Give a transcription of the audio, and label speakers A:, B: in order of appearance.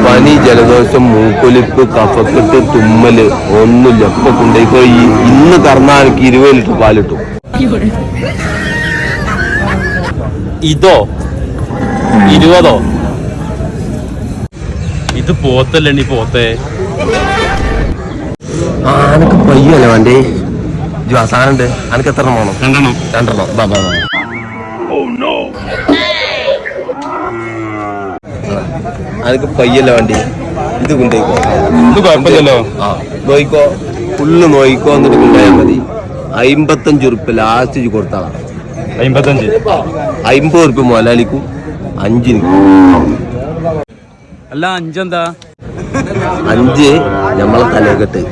A: പനി, ജലദോഷം, മൂക്കൊലിപ്പ്, കഫക്കെട്ട്, തുമ്മല് ഒന്നുമില്ല. ഇപ്പൊ കൊണ്ടേക്കോ. ഇന്ന് കറന്നാൾക്ക് 20 ലിറ്റർ പാലിട്ടു.
B: ഇതോ 20? ഇത് പോത്തല്ലേ പോത്തേ?
A: അനക്ക് പയ്യല്ലേ വേണ്ടേ? സാധനണ്ട്. അനക്ക് എത്ര വേണം?
B: 2
A: അനക്ക് പയ്യല്ലേ വേണ്ടി? ഇത് കൊണ്ടേക്കോ.
B: ഇത് കുഴപ്പമില്ലല്ലോ.
A: നോയിക്കോ, ഫുള്ള് നോയിക്കോ. എന്നിട്ട് കൊണ്ടുപോയാൽ മതി. 55 ഉറുപ്പ്യ ലാസ്റ്റ് കൊടുത്താളാ.
B: 55?
A: 50 ഉറുപ്പ്യ മുതലാളിക്കും 5
B: അല്ല 5 എന്താ?
A: 5 നമ്മളെ തലകെട്ട്.